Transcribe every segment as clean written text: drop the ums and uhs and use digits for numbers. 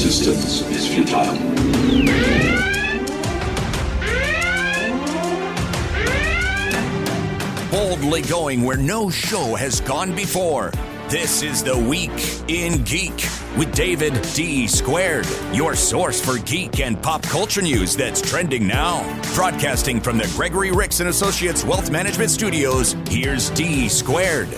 resistance is futile. Boldly going where no show has gone before. This is The Week in Geek with David D. Squared, your source for geek and pop culture news that's trending now. Broadcasting from the Gregory Ricks & Associates Wealth Management Studios, here's D. Squared.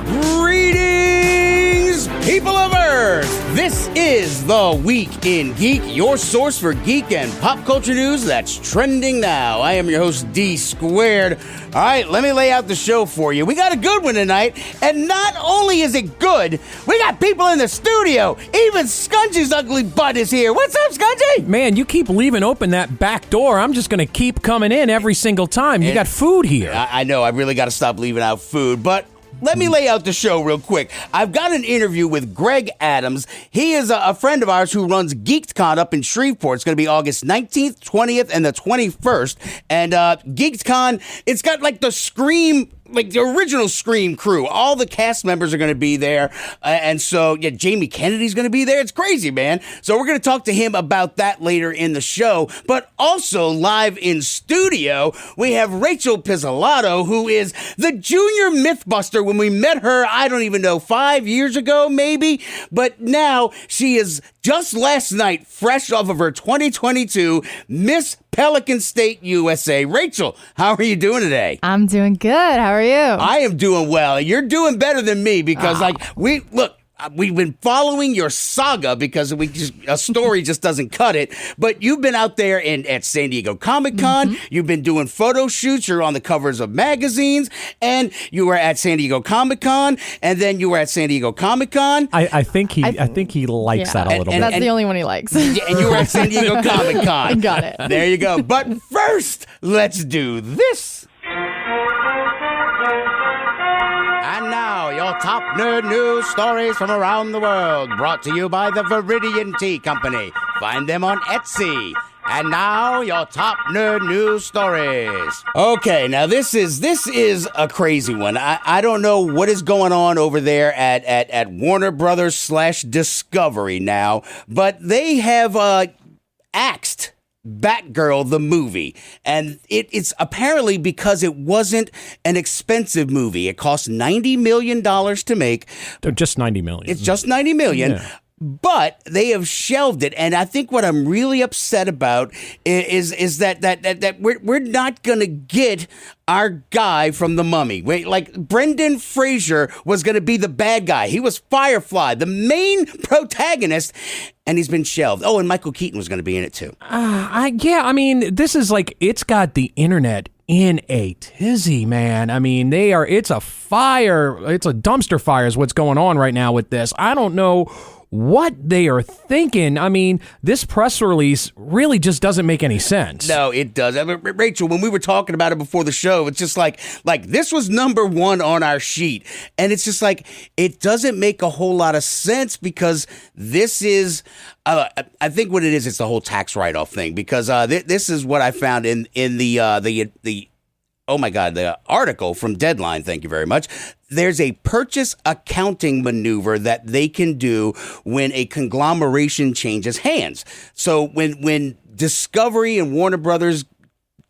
Greetings, people of Earth! This is The Week in Geek, your source for geek and pop culture news that's trending now. I am your host, D Squared. All right, let me lay out the show for you. We got a good one tonight, and not only is it good, we got people in the studio. Even Scungy's ugly butt is here. What's up, Scungy? Man, you keep leaving open that back door. I'm just going to keep coming in every single time. You got food here. I know, I really got to stop leaving out food, but let me lay out the show real quick. I've got an interview with Greg Adams. He is a friend of ours who runs Geek'd up in Shreveport. It's going to be August 19th, 20th, and the 21st. And Geek'd, it's got like the Scream, like the original Scream crew. All the cast members are going to be there. And so, yeah, Jamie Kennedy's going to be there. It's crazy, man. So we're going to talk to him about that later in the show. But also live in studio, we have Rachel Pizzolato, who is the junior Mythbuster when we met her, I don't even know, 5 years ago, maybe. But now she is just last night, fresh off of her 2022 Miss Pelican State USA. Rachel, how are you doing today? I'm doing good. How are you? I am doing well. You're doing better than me because, we've been following your saga because a story just doesn't cut it. But you've been out there at San Diego Comic-Con. Mm-hmm. You've been doing photo shoots. You're on the covers of magazines. And you were at San Diego Comic-Con. And then you were at San Diego Comic-Con. I think he likes that a little bit. That's the only one he likes. And you were at San Diego Comic-Con. Got it. There you go. But first, let's do this. And now, your top nerd news stories from around the world, brought to you by the Viridian Tea Company. Find them on Etsy. And now, your top nerd news stories. Okay, now this is a crazy one. I don't know what is going on over there at Warner Brothers / Discovery now, but they have axed Batgirl the movie, and it's apparently because it wasn't an expensive movie. It cost $90 million to make. Just $90 million. It's just $90 million. Yeah. But they have shelved it, and I think what I'm really upset about is that we're not gonna get our guy from The Mummy. Like Brendan Fraser was gonna be the bad guy. He was Firefly, the main protagonist, and he's been shelved. Oh, and Michael Keaton was gonna be in it too. I mean, this is like, it's got the internet in a tizzy, man. I mean, it's a fire. It's a dumpster fire is what's going on right now with this. I don't know what they are thinking. I mean, this press release really just doesn't make any sense. No, it does. I mean, Rachel, when we were talking about it before the show, it's just like this was number one on our sheet. And it's just like, it doesn't make a whole lot of sense because this is, I think what it is, it's the whole tax write-off thing. Because this is what I found in the oh my God, the article from Deadline, thank you very much. There's a purchase accounting maneuver that they can do when a conglomeration changes hands. So when Discovery and Warner Brothers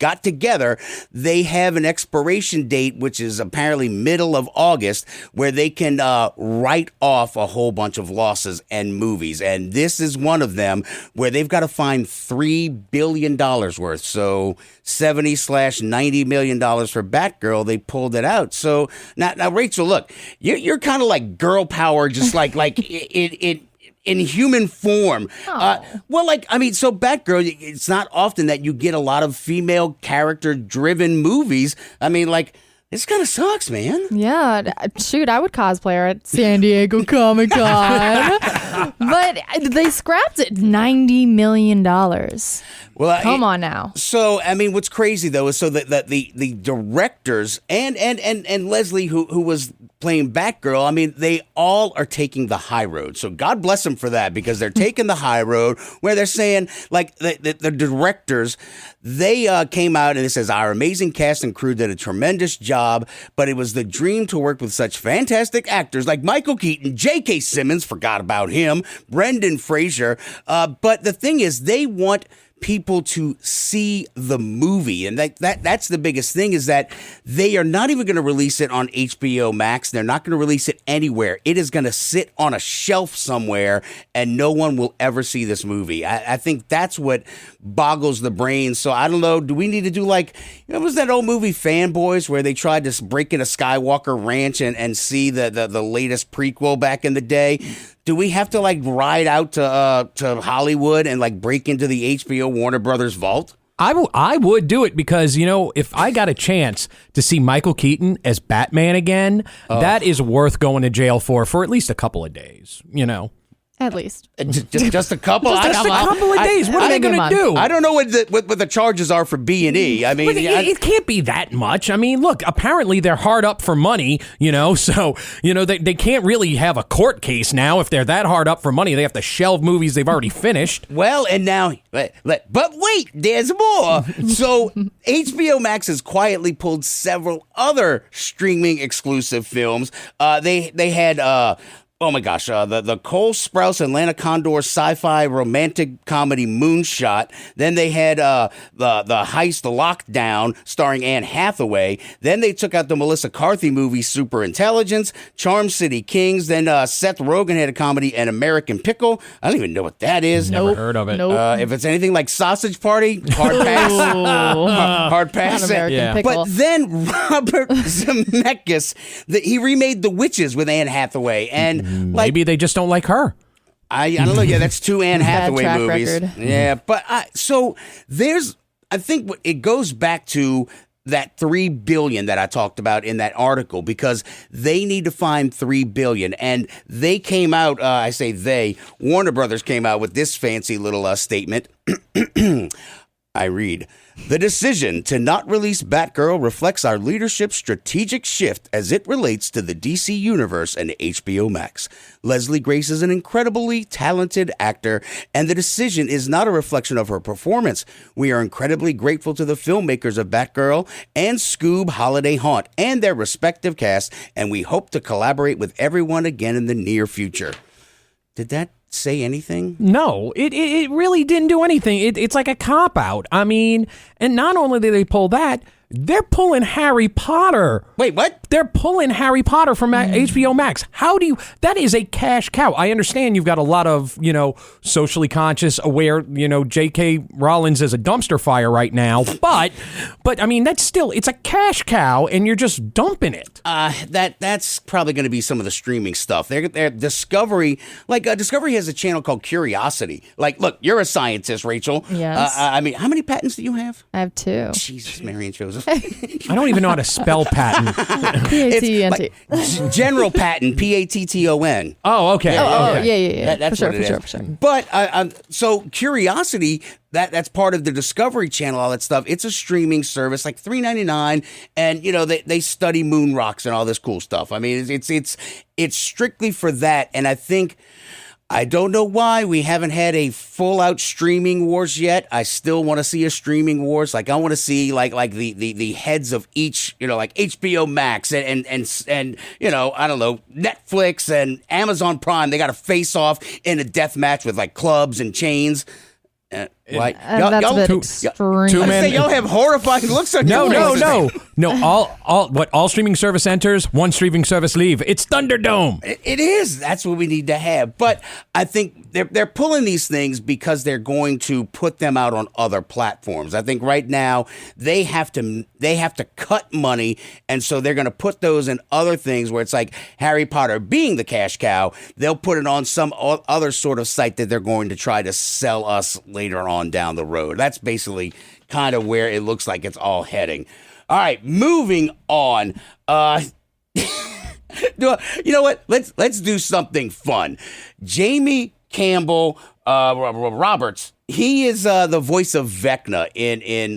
got together, they have an expiration date, which is apparently middle of August, where they can write off a whole bunch of losses and movies. And this is one of them where they've got to find $3 billion worth. So $70/$90 million for Batgirl. They pulled it out. So now Rachel, look, you're kind of like girl power, just like it in human form. So Batgirl, it's not often that you get a lot of female character-driven movies. I mean, like, this kind of sucks, man. Yeah, shoot, I would cosplay her at San Diego Comic-Con. But they scrapped it. $90 million. Well, Come on now. So, I mean, what's crazy though is so that the directors and Leslie, who was playing Batgirl, I mean, they all are taking the high road. So God bless them for that, because they're taking the high road where they're saying, like, the directors, they came out and it says, our amazing cast and crew did a tremendous job, but it was the dream to work with such fantastic actors like Michael Keaton, J.K. Simmons, forgot about him, Brendan Fraser. But the thing is, they want people to see the movie, and that's the biggest thing, is that they are not even going to release it on HBO Max. They're not going to release it anywhere. It is going to sit on a shelf somewhere, and no one will ever see this movie. I think that's what boggles the brain. So I don't know, do we need to do like, what was that old movie Fanboys, where they tried to break into Skywalker Ranch and see the latest prequel back in the day? Do we have to like ride out to Hollywood and like break into the HBO Warner Brothers vault? I would do it, because, you know, if I got a chance to see Michael Keaton as Batman again, that is worth going to jail for at least a couple of days, you know. At least. Just a couple? Just a couple of days. What are they going to do? I don't know what the charges are for B&E. I mean, But it can't be that much. I mean, look, apparently they're hard up for money, you know, so, you know, they can't really have a court case now. If they're that hard up for money, they have to shelve movies they've already finished. Well, and now, but wait, there's more. So HBO Max has quietly pulled several other streaming exclusive films. They had oh my gosh, the Cole Sprouse and Lana Condor sci-fi romantic comedy Moonshot. Then they had the heist Lockdown starring Anne Hathaway. Then they took out the Melissa Carthy movie Superintelligence, Charm City Kings. Then Seth Rogen had a comedy, An American Pickle. I don't even know what that is. Never heard of it. Nope. If it's anything like Sausage Party, hard pass. Hard pass. An American Pickle. But then Robert Zemeckis, he remade The Witches with Anne Hathaway, and Maybe they just don't like her. I don't know. Yeah, that's two Anne Hathaway track movies. record. Yeah, but so I think it goes back to that $3 billion that I talked about in that article, because they need to find $3 billion, and they came out. I say they. Warner Brothers came out with this fancy little statement. I read, the decision to not release Batgirl reflects our leadership's strategic shift as it relates to the DC Universe and HBO Max. Leslie Grace is an incredibly talented actor, and the decision is not a reflection of her performance. We are incredibly grateful to the filmmakers of Batgirl and Scoob Holiday Haunt and their respective casts, and we hope to collaborate with everyone again in the near future. Did that say anything? No, it really didn't do anything. It's like a cop-out. I mean, and not only did they pull that, they're pulling Harry Potter. Wait, what? They're pulling Harry Potter from HBO Max. How do you... That is a cash cow. I understand you've got a lot of, you know, socially conscious, aware, you know, J.K. Rowling is a dumpster fire right now. But I mean, that's still... It's a cash cow, and you're just dumping it. That's probably going to be some of the streaming stuff. They're Discovery... Like, Discovery has a channel called Curiosity. Like, look, you're a scientist, Rachel. Yes. I mean, how many patents do you have? I have 2. Jesus, Mary and Joseph. I don't even know how to spell patent. P-A-T-E-N-T. General patent, P-A-T-T-O-N. Oh, okay. Okay. Yeah. That's for what it sure, is. for sure. But so Curiosity, that's part of the Discovery Channel, all that stuff. It's a streaming service, like $3.99, and you know they study moon rocks and all this cool stuff. I mean, it's strictly for that, and I don't know why we haven't had a full-out streaming wars yet. I still want to see a streaming wars. Like, I want to see like the heads of each, you know, like HBO Max and you know, I don't know, Netflix and Amazon Prime. They got to face off in a death match with like clubs and chains. Like, That's a bit extreme. Y'all have horrifying looks on your faces. No. All streaming service enters, one streaming service leave. It's Thunderdome. It is. That's what we need to have. But I think they're pulling these things because they're going to put them out on other platforms. I think right now they have to cut money, and so they're going to put those in other things where it's like Harry Potter being the cash cow. They'll put it on some other sort of site that they're going to try to sell us later on down the road. That's basically kind of where it looks like it's all heading. All right, moving on. You know what? Let's do something fun. Jamie Campbell Roberts. He is the voice of Vecna in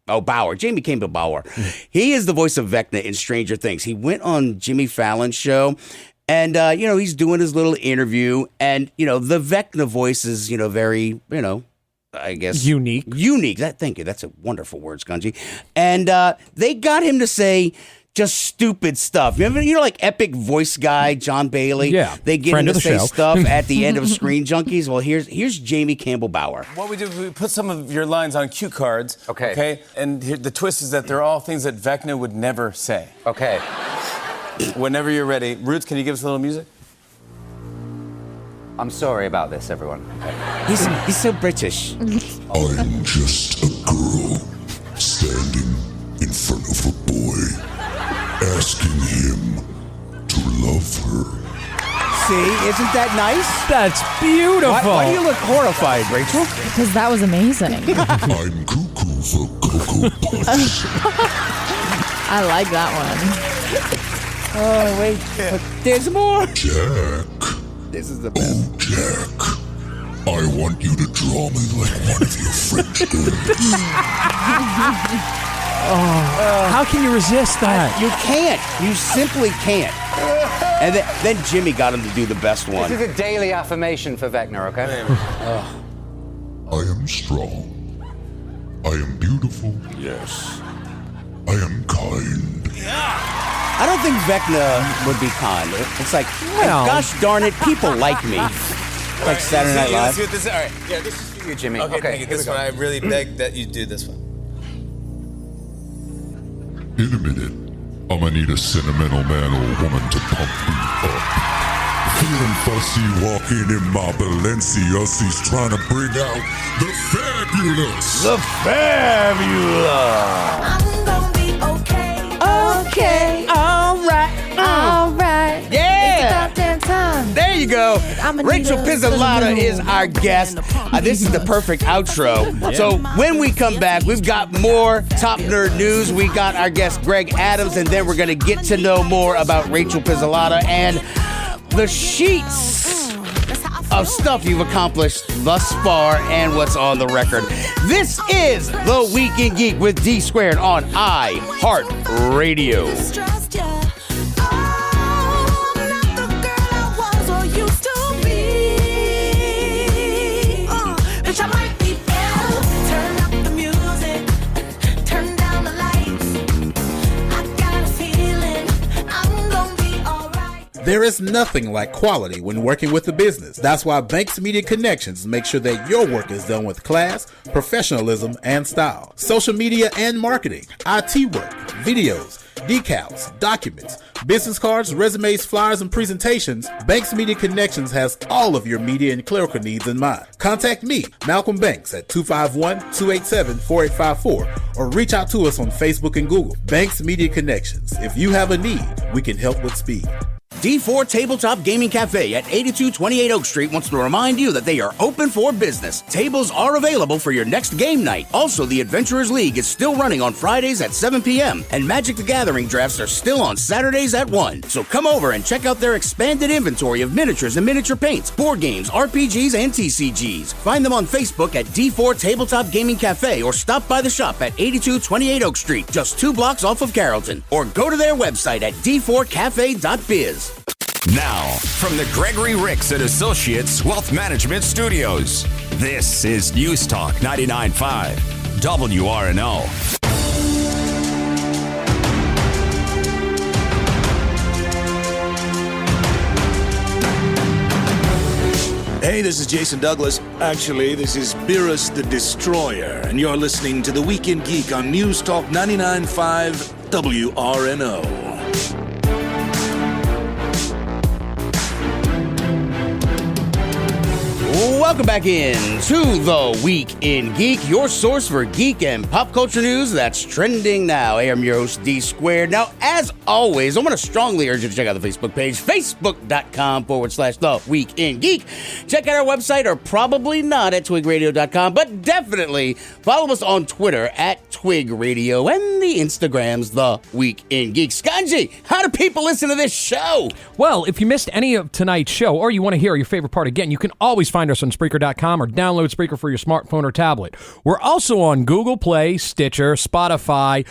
Bower, Jamie Campbell Bower. He is the voice of Vecna in Stranger Things. He went on Jimmy Fallon's show, and he's doing his little interview, and the Vecna voice is very I guess unique. Thank you. That's a wonderful word, Scungy. And they got him to say just stupid stuff. Remember, like Epic Voice guy John Bailey? Yeah, they get him to say stuff at the end of Screen Junkies. Well, here's Jamie Campbell Bower. What we do, we put some of your lines on cue cards. Okay. And the twist is that they're all things that Vecna would never say. Okay. Whenever you're ready. Roots, can you give us a little music? I'm sorry about this, everyone. Okay. He's so British. I'm just a girl standing in front of a boy, asking him to love her. See, isn't that nice? That's beautiful. Why do you look horrified, Rachel? Because that was amazing. I'm cuckoo for Cocoa Puffs. I like that one. Oh, wait. But there's more. Jack. This is the best. Oh, Jack. I want you to draw me like one of your French girls. How can you resist that? You can't. You simply can't. And then Jimmy got him to do the best one. This is a daily affirmation for Vecna, okay? I am strong. I am beautiful. Yes. I am kind. I don't think Vecna would be kind. It's like, Well. gosh darn it, people like me. Like Saturday Night Let's Live. see what this is. All right. Yeah, this is For you, Jimmy. okay. Thank you. Here This we one, go. I really beg that you do this one. In a minute, I'm gonna need a sentimental man or woman to pump me up. Feeling fussy, walking in my Balenciagas, trying to bring out the fabulous. The Fabulous. I'm gonna be okay. Okay. All right. All right. Yeah. It's about damn time. There you go. I'ma Rachel need a Pizzolato sentimental is our guest. This is the perfect outro. So when we come back, we've got more Top Nerd News. We got our guest Greg Adams, and then we're going to get to know more about Rachel Pizzolato and the sheets of stuff you've accomplished thus far and what's on the record. This is The Week in Geek with D Squared on iHeartRadio. Trust ya. Oh, I'm not the girl I was or used to be. Bitch, I might be ill. Turn up the music. Turn down the lights. I got a feeling I'm gonna be alright. There is nothing like quality when working with a business. That's why Banks Media Connections make sure that your work is done with class, professionalism, and style. Social media and marketing, IT work, videos, decals, documents, business cards, resumes, flyers, and presentations. Banks Media Connections has all of your media and clerical needs in mind. Contact me, Malcolm Banks, at 251-287-4854, or reach out to us on Facebook and Google. Banks Media Connections. If you have a need, we can help with speed. D4 Tabletop Gaming Cafe at 8228 Oak Street wants to remind you that they are open for business. Tables are available for your next game night. Also, the Adventurers League is still running on Fridays at 7 p.m. and Magic the Gathering drafts are still on Saturdays at 1. So come over and check out their expanded inventory of miniatures and miniature paints, board games, RPGs, and TCGs. Find them on Facebook at D4 Tabletop Gaming Cafe or stop by the shop at 8228 Oak Street, just 2 blocks off of Carrollton. Or go to their website at d4cafe.biz. Now, from the Gregory Ricks and Associates Wealth Management Studios, this is News Talk 99.5 WRNO. Hey, this is Jason Douglas. Actually, this is Beerus the Destroyer, and you're listening to The Weekend Geek on News Talk 99.5 WRNO. Welcome back in to the Week in Geek, your source for geek and pop culture news that's trending now. I am your host, D Squared. Now, as always, I want to strongly urge you to check out the Facebook page, facebook.com/The Week in Geek. Check out our website, or probably not at twigradio.com, but definitely follow us on Twitter at Twig Radio and the Instagrams, The Week in Geek. Skanji, how do people listen to this show? Well, if you missed any of tonight's show, or you want to hear your favorite part again, you can always find us on Spreaker.com or download Spreaker for your smartphone or tablet. We're also on Google Play, Stitcher, Spotify,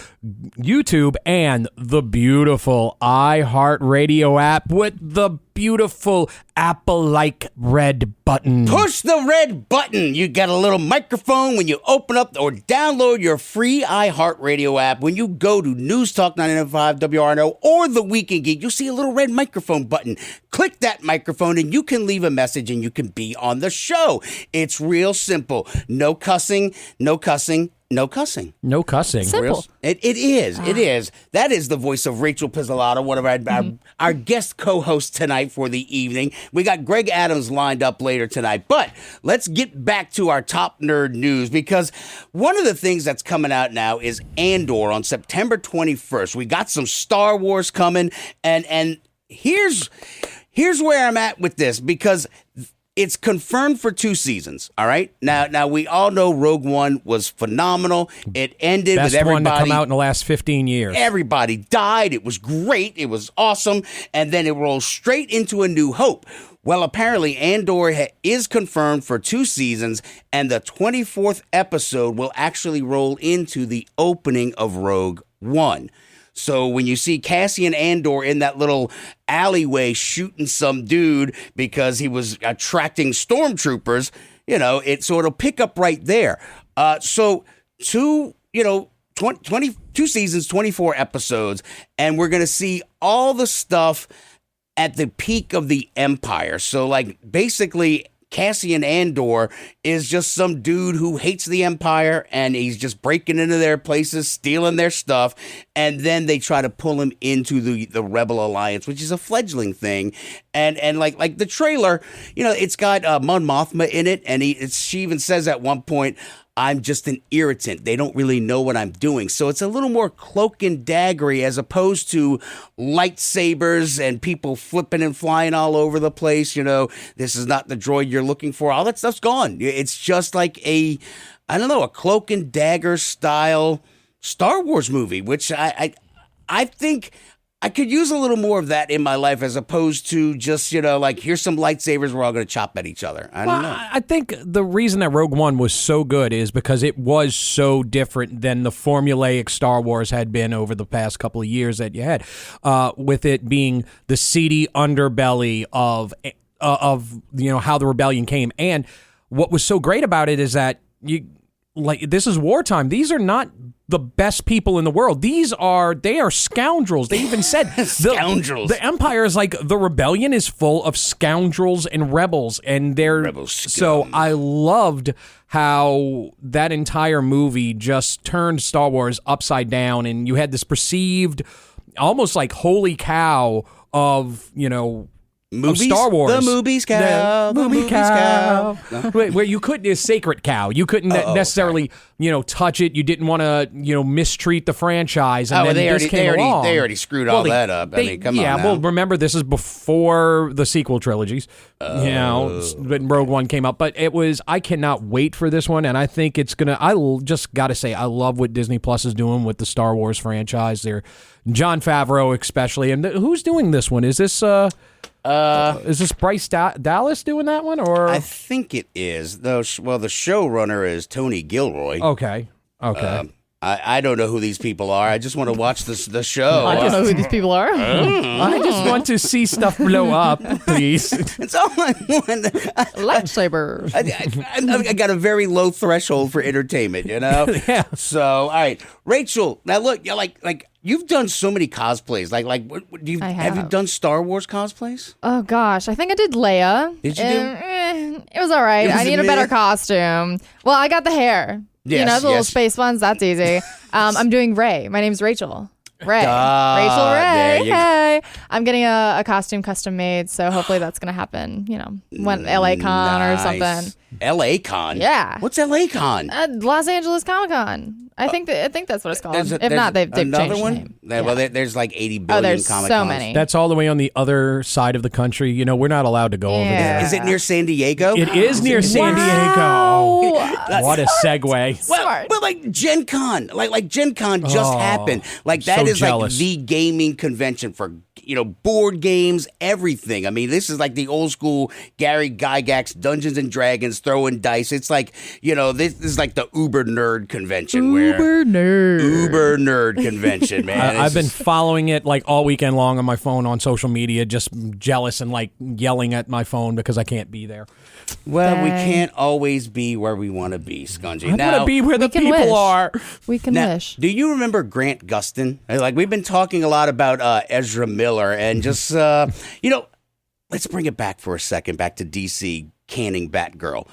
YouTube, and the beautiful iHeartRadio app with the beautiful Apple-like red button. Push the red button. You get a little microphone when you open up or download your free iHeartRadio app. When you go to News Talk 99.5 WRNO or The Week in Geek, you'll see a little red microphone button. Click that microphone and you can leave a message and you can be on the show. It's real simple. No cussing, no cussing. No cussing. No cussing. Simple. It is. It is. That is the voice of Rachel Pizzolato, one of our guest co-hosts tonight for the evening. We got Greg Adams lined up later tonight. But let's get back to our top nerd news, because one of the things that's coming out now is Andor on September 21st. We got some Star Wars coming, and here's where I'm at with this, because it's confirmed for 2 seasons, all right? Now we all know Rogue One was phenomenal. It ended Best with everybody... one to come out in the last 15 years. Everybody died. It was great. It was awesome. And then it rolled straight into A New Hope. Well, apparently Andor is confirmed for 2 seasons, and the 24th episode will actually roll into the opening of Rogue One. So when you see Cassian Andor in that little alleyway shooting some dude because he was attracting stormtroopers, so it'll pick up right there. So 22 seasons, 24 episodes, and we're going to see all the stuff at the peak of the Empire. So basically Cassian Andor is just some dude who hates the Empire, and he's just breaking into their places, stealing their stuff, and then they try to pull him into the Rebel Alliance, which is a fledgling thing. And like the trailer, it's got Mon Mothma in it, and she even says at one point, I'm just an irritant. They don't really know what I'm doing. So it's a little more cloak and daggery as opposed to lightsabers and people flipping and flying all over the place. This is not the droid you're looking for. All that stuff's gone. It's just like a cloak and dagger style Star Wars movie, which I think I could use a little more of that in my life, as opposed to just, here's some lightsabers, we're all going to chop at each other. I don't know. I think the reason that Rogue One was so good is because it was so different than the formulaic Star Wars had been over the past couple of years that you had, with it being the seedy underbelly of how the rebellion came. And what was so great about it is that this is wartime. These are not the best people in the world. They are scoundrels. They even said scoundrels. The Empire is the rebellion is full of scoundrels and rebels, and they're rebel scum. So I loved how that entire movie just turned Star Wars upside down, and you had this perceived almost like holy cow of Movies? Of Star Wars. The movies cow. The movies cow. Where you couldn't, a sacred cow. You couldn't necessarily, touch it. You didn't want to, mistreat the franchise. And then they already screwed all they, that up. Come on now. Well, remember, this is before the sequel trilogies. When Rogue One came out. But I cannot wait for this one. And I think it's going to, I just got to say, I love what Disney Plus is doing with the Star Wars franchise. John Favreau especially. And who's doing this one? Is this Bryce Dallas doing that one, or I think it is. The showrunner is Tony Gilroy. Okay. I don't know who these people are. I just want to watch the show. I don't know who these people are. I just want to see stuff blow up, please. It's all I want. Lightsabers. I got a very low threshold for entertainment, Yeah. So, all right, Rachel. Now look, you're like you've done so many cosplays. Have you done Star Wars cosplays? Oh gosh, I think I did Leia. Did you do? It was all right. I need a better costume. Well, I got the hair. Yes, the little space ones. That's easy. I'm doing Rey. My name's Rachel. Ray. Rachel there Ray. you go. Hey. I'm getting a costume custom made, so hopefully that's going to happen, when LA Con or something. LA Con? Yeah. What's LA Con? Los Angeles Comic Con. I think that's what it's called. There's If not, they've another changed one? the name. Well, there's like 80 billion there's Comic so Cons. many. That's all the way on the other side of the country. We're not allowed to go over there. Is it near San Diego? It is near San Diego. What a segue. Well, like Gen Con, like Gen Con just happened. Like that so is jealous. like the gaming convention for board games, everything. I mean, this is like the old school Gary Gygax Dungeons and Dragons throwing dice. It's like this is like the Uber Nerd convention. Uber Nerd convention, man. I've been following it like all weekend long on my phone on social media, just jealous and like yelling at my phone because I can't be there. Well, we can't always be where we want to be, Scungy. I want to be where the people wish. are. We can wish. Do you remember Grant Gustin? Like we've been talking a lot about Ezra Miller and just let's bring it back for a second, back to DC canning Batgirl.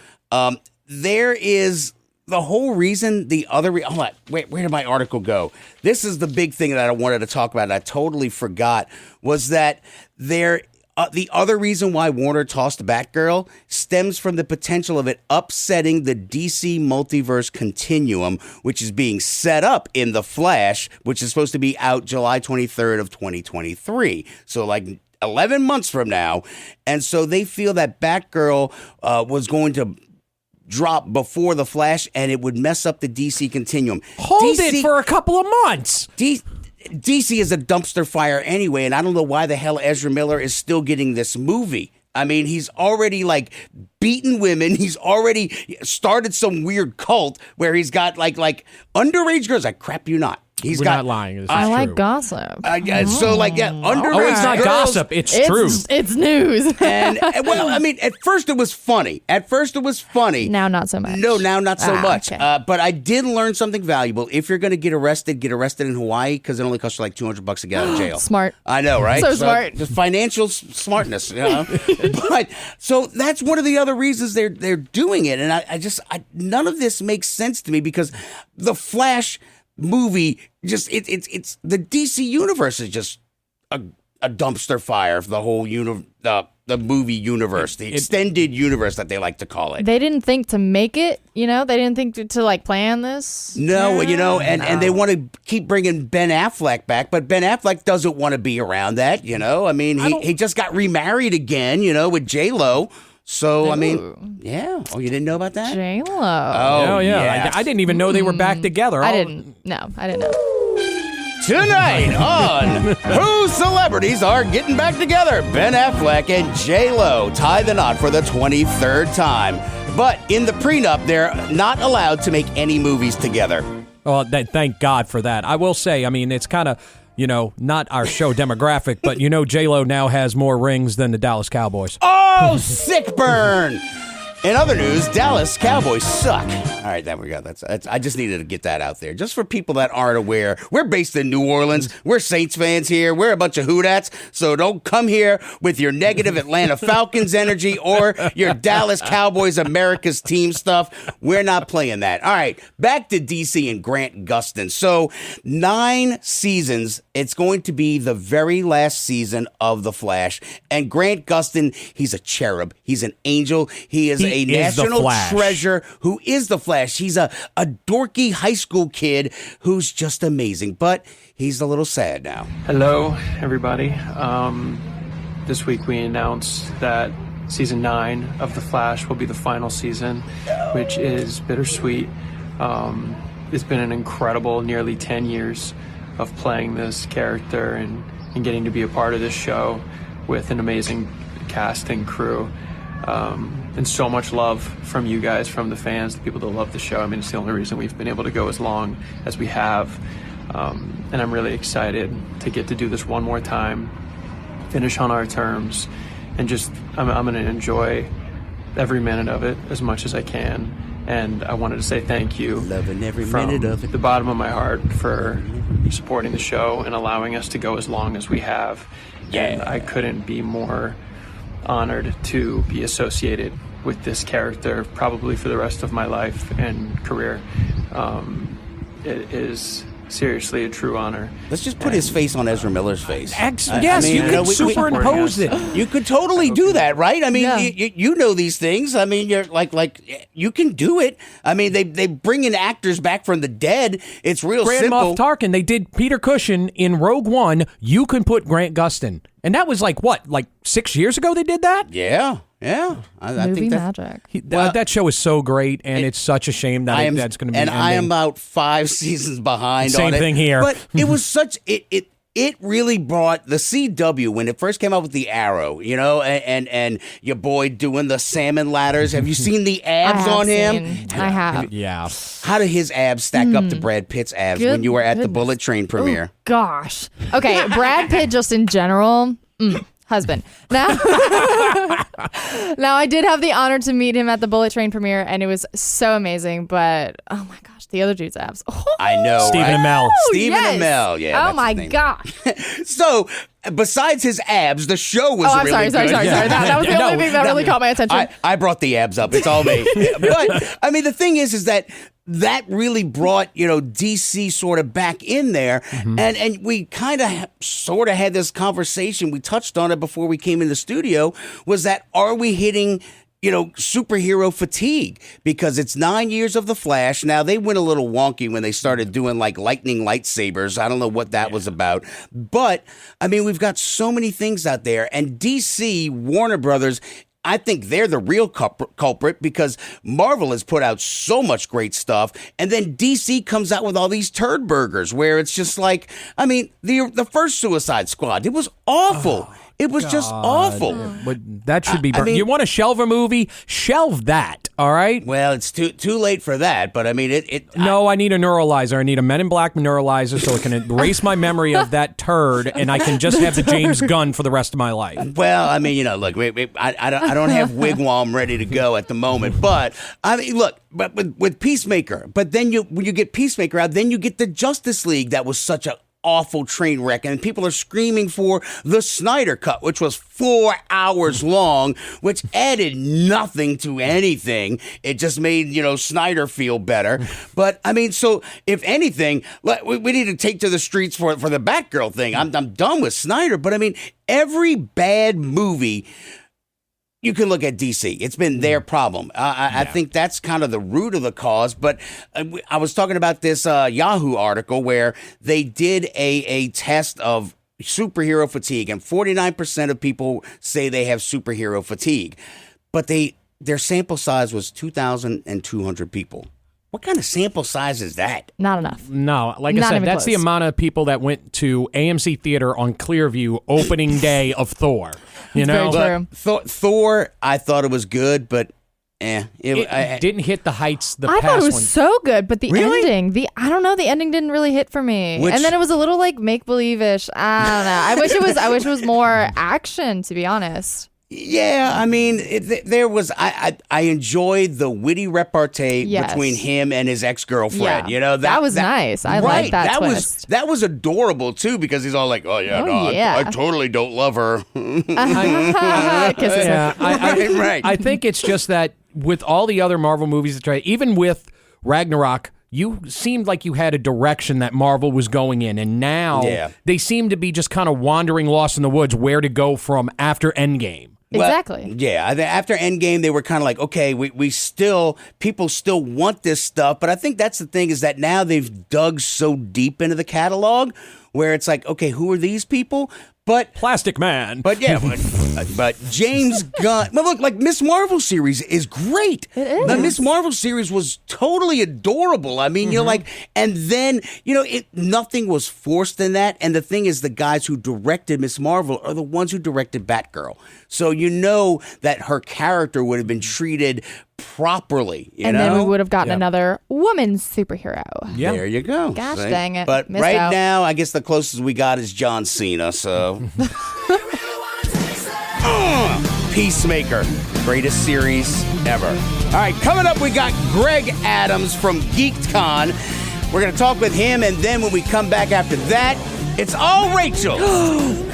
There is the whole reason. Where did my article go? This is the big thing that I wanted to talk about. And I totally forgot was that the other reason why Warner tossed Batgirl stems from the potential of it upsetting the DC multiverse continuum, which is being set up in The Flash, which is supposed to be out July 23rd of 2023. So like 11 months from now. And so they feel that Batgirl was going to drop before The Flash and it would mess up the DC continuum. Hold it for a couple of months. DC is a dumpster fire anyway, and I don't know why the hell Ezra Miller is still getting this movie. I mean, he's already like beaten women. He's already started some weird cult where he's got like underage girls. I crap you not. We're not lying. This I is like true. gossip. So underage. Oh, it's not girls, gossip. It's true. It's news. And well, I mean, at first it was funny. Now not so much. No, now not so much. Okay. But I did learn something valuable. If you're going to get arrested in Hawaii because it only costs you like $200 to get out of jail. Smart. I know, right? So smart. Just financial smartness, But so that's one of the other reasons they're doing it, and I none of this makes sense to me because the Flash movie it's the DC universe is just a dumpster fire for the whole the movie universe, the extended universe that they like to call it. They didn't think to make it, They didn't think to like plan this. No, and they want to keep bringing Ben Affleck back, but Ben Affleck doesn't want to be around that, I mean, he just got remarried again, with J-Lo. So, I mean, yeah. Oh, you didn't know about that? J-Lo. Oh, yeah. yes. I didn't even know they were back together. I didn't know. Tonight on Whose Celebrities Are Getting Back Together? Ben Affleck and J-Lo tie the knot for the 23rd time. But in the prenup, they're not allowed to make any movies together. Oh, thank God for that. I will say, I mean, it's kind of, not our show demographic, but J-Lo now has more rings than the Dallas Cowboys. Oh, sick burn! In other news, Dallas Cowboys suck. All right, there we go. That's I just needed to get that out there. Just for people that aren't aware, we're based in New Orleans. We're Saints fans here. We're a bunch of Hoodats. So don't come here with your negative Atlanta Falcons energy or your Dallas Cowboys America's team stuff. We're not playing that. All right, back to DC and Grant Gustin. So 9 seasons. It's going to be the very last season of The Flash. And Grant Gustin, he's a cherub. He's an angel. He is a national treasure who is the Flash. He's a dorky high school kid who's just amazing, but he's a little sad now. Hello, everybody. This week we announced that season 9 of The Flash will be the final season, which is bittersweet. It's been an incredible nearly 10 years of playing this character and getting to be a part of this show with an amazing cast and crew. And so much love from you guys, from the fans, the people that love the show. I mean, it's the only reason we've been able to go as long as we have. And I'm really excited to get to do this one more time, finish on our terms, and just, I'm going to enjoy every minute of it as much as I can. And I wanted to say thank you. Loving every from minute of it. the bottom of my heart for supporting the show and allowing us to go as long as we have. Yeah. And I couldn't be more honored to be associated with this character probably for the rest of my life and career. It is seriously a true honor. Let's just put his face on Ezra Miller's face. Yes, you could superimpose it. You could totally do that, right? I mean, Yeah. you know these things. I mean, you're like you can do it. I mean, they bring in actors back from the dead. It's real Grand simple. Moff Tarkin, they did Peter Cushing in Rogue One. You can put Grant Gustin. And that was like 6 years ago they did that? Yeah. I Movie think that, magic. That show is so great, and it's such a shame that that's going to be And I am ending. about 5 seasons behind Same on it. thing here. But it was such it really brought the CW when it first came out with the Arrow, you know, and your boy doing the salmon ladders. Have you seen the abs on him? I have. Yeah. How did his abs stack up to Brad Pitt's abs when you were at the Bullet Train premiere? Oh, gosh. Okay, Brad Pitt just in general, husband. Now, I did have the honor to meet him at the Bullet Train premiere, and it was so amazing. But oh my gosh, the other dude's abs. Oh, I know, Stephen right? Amell. Stephen yes. Amell, yeah. Oh that's my his name. gosh. So, besides his abs, the show was Oh, I'm really sorry. good. That was the only thing that really caught my attention. I brought the abs up. It's all me. But I mean, the thing is that really brought, you know, DC sort of back in there. And we kind of sort of had this conversation. We touched on it before we came in the studio, was that are we hitting, you know, superhero fatigue? Because it's 9 years of The Flash. Now, they went a little wonky when they started doing like lightning lightsabers. I don't know what that was about. But, I mean, we've got so many things out there. And DC, Warner Brothers, I think they're the real culprit because Marvel has put out so much great stuff, and then DC comes out with all these turd burgers where it's just like, I mean, the first Suicide Squad, it was awful. It was just awful. But that should be I mean- you want to shelve a movie? Shelve that, all right? Well, it's too late for that, but I mean, No, I need a neuralizer. I need a Men in Black neuralizer so it can erase my memory of that turd, and I can just have the James Gunn for the rest of my life. Well, I mean, you know, look, I don't have Wigwam ready to go at the moment, but I mean, look, but with Peacemaker, but then when you get Peacemaker out, then you get the Justice League that was such a awful train wreck, and people are screaming for the Snyder Cut, which was 4 hours long, which added nothing to anything. It just made, you know, Snyder feel better. But I mean, so if anything, we need to take to the streets for the Batgirl thing. I'm done with Snyder, but I mean, every bad movie, you can look at DC. It's been their problem. I think that's kind of the root of the cause. But I was talking about this Yahoo article where they did a test of superhero fatigue, and 49% of people say they have superhero fatigue. But their sample size was 2,200 people. What kind of sample size is that? Not enough. No, like Not I said, even that's the close. amount of people that went to AMC Theater on Clearview opening day of Thor. You know, Very true. Thor, I thought it was good, but it didn't hit the heights the I past thought it was one. so good, but the Really? ending, I don't know, the ending didn't really hit for me. Which- And then it was a little like make believe ish. I don't know. I wish it was more action, to be honest. Yeah, I mean, there was. I enjoyed the witty repartee Yes. between him and his ex-girlfriend. Yeah. You know That was nice. I liked that twist. That was adorable too, because he's all like, "Oh yeah, Oh, no, yeah. I totally don't love her." Kisses Yeah, her. Right. I think it's just that with all the other Marvel movies that try, even with Ragnarok, you seemed like you had a direction that Marvel was going in, and now Yeah. they seem to be just kind of wandering lost in the woods where to go from after Endgame. Well, Exactly. yeah, I think after Endgame, they were kind of like, okay, people still want this stuff, but I think that's the thing, is that now they've dug so deep into the catalog where it's like, okay, who are these people? But Plastic Man. But yeah, but James Gunn. Well, look, like Miss Marvel series is great. It is. The Miss Marvel series was totally adorable. I mean, you're like, and then nothing was forced in that. And the thing is, the guys who directed Miss Marvel are the ones who directed Batgirl. So you know that her character would have been treated properly. You And know? then we would have gotten Yeah. another woman's superhero. Yeah. There you go. Gosh See? dang it. But Missed right out. now, I guess the closest we got is John Cena. So. Peacemaker, greatest series ever. All right, coming up, we got Greg Adams from Geek'd. We're going to talk with him, and then when we come back after that, it's all Rachel.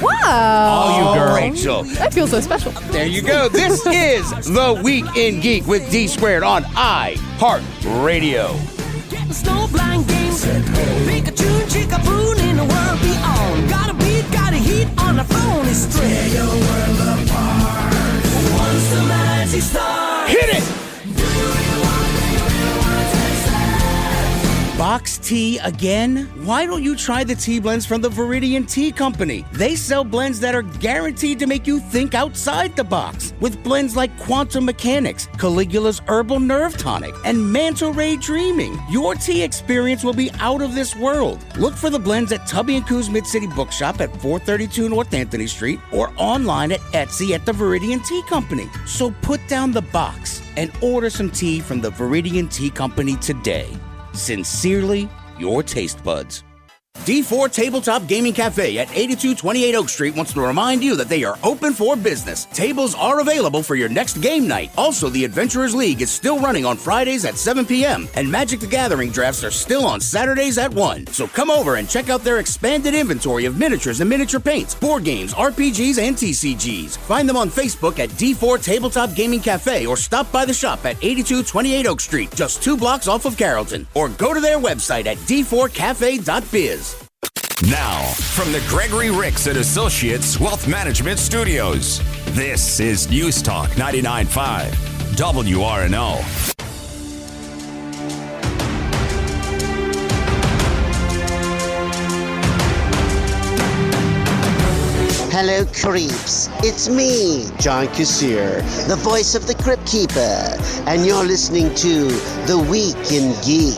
Wow. All you girl. Rachel. That feels so special. There you go. This is The Week in Geek with D Squared on iHeartRadio. Getting snowblind games Pikachu, Chickapoo in the world beyond. Got a beat, got a heat on the phone. It's tear your world apart. Once the magic starts. Hit it! Box tea again? Why don't you try the tea blends from the Viridian Tea Company? They sell blends that are guaranteed to make you think outside the box. With blends like Quantum Mechanics, Caligula's Herbal Nerve Tonic, and Manta Ray Dreaming. Your tea experience will be out of this world. Look for the blends at Tubby & Coo's Mid-City Bookshop at 432 North Anthony Street or online at Etsy at the Viridian Tea Company. So put down the box and order some tea from the Viridian Tea Company today. Sincerely, your taste buds. D4 Tabletop Gaming Cafe at 8228 Oak Street wants to remind you that they are open for business. Tables are available for your next game night. Also, the Adventurers League is still running on Fridays at 7 p.m. and Magic the Gathering drafts are still on Saturdays at 1. So come over and check out their expanded inventory of miniatures and miniature paints, board games, RPGs, and TCGs. Find them on Facebook at D4 Tabletop Gaming Cafe or stop by the shop at 8228 Oak Street, just 2 blocks off of Carrollton. Or go to their website at d4cafe.biz. Now, from the Gregory Ricks and Associates Wealth Management Studios, this is News Talk 99.5 WRNO. Hello, creeps. It's me, John Kassir, the voice of the Crypt Keeper, and you're listening to The Week in Geek.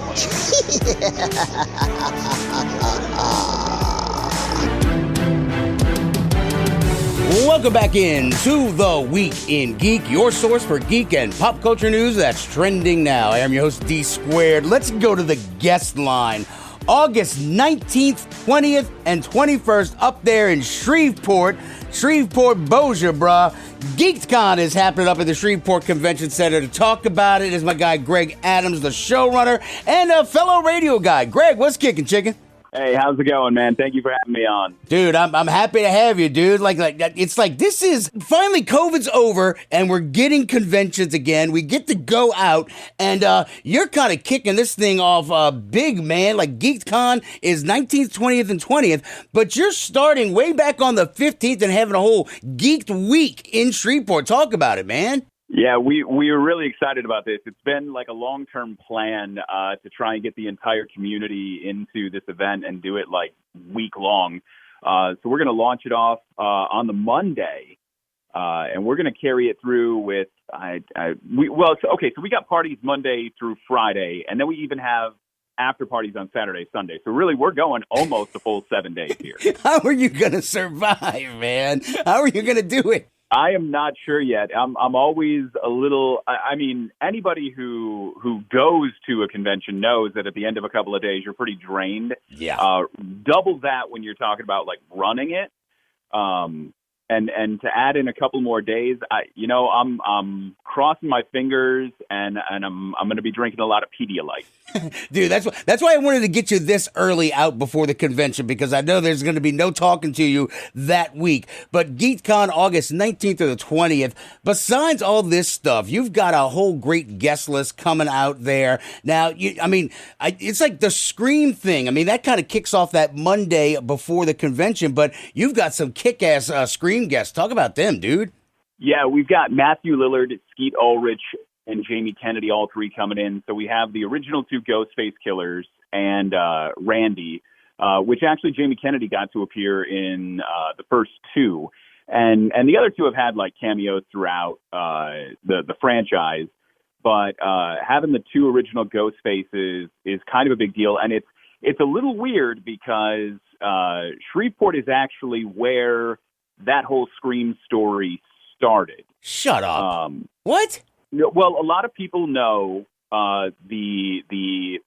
Welcome back in to The Week in Geek, your source for geek and pop culture news that's trending now. I am your host, D Squared. Let's go to the guest line. August 19th, 20th, and 21st up there in Shreveport, Bossier, bruh. Geek'd is happening up at the Shreveport Convention Center. To talk about it is my guy Greg Adams, the showrunner, and a fellow radio guy. Greg, what's kicking, chicken? Hey, how's it going, man? Thank you for having me on. Dude, I'm happy to have you, dude. Like it's like this is finally COVID's over and we're getting conventions again. We get to go out and you're kind of kicking this thing off big, man. Like Geek'd is 19th, 20th, and 20th, but you're starting way back on the 15th and having a whole Geek'd week in Shreveport. Talk about it, man. Yeah, we were really excited about this. It's been like a long-term plan to try and get the entire community into this event and do it like week-long. So we're going to launch it off on the Monday, and we're going to carry it through with so we got parties Monday through Friday, and then we even have after parties on Saturday, Sunday. So really, we're going almost a full 7 days here. How are you going to survive, man? How are you going to do it? I am not sure yet. I'm always a little. I mean, anybody who goes to a convention knows that at the end of a couple of days you're pretty drained. Yeah. Double that when you're talking about like running it. And to add in a couple more days, I'm crossing my fingers and I'm going to be drinking a lot of Pedialyte. Dude, that's why I wanted to get you this early out before the convention, because I know there's going to be no talking to you that week. But GeekCon August 19th to the 20th, besides all this stuff, you've got a whole great guest list coming out there. Now, it's like the Scream thing. I mean, that kind of kicks off that Monday before the convention, but you've got some kick-ass Scream guests. Talk about them, dude. Yeah, we've got Matthew Lillard, Skeet Ulrich, and Jamie Kennedy, all three coming in. So we have the original two Ghostface killers and Randy, which actually Jamie Kennedy got to appear in the first two. And the other two have had like cameos throughout the franchise. But having the two original Ghostfaces is kind of a big deal. And it's a little weird because Shreveport is actually where that whole Scream story started. Shut up. What? Well, a lot of people know the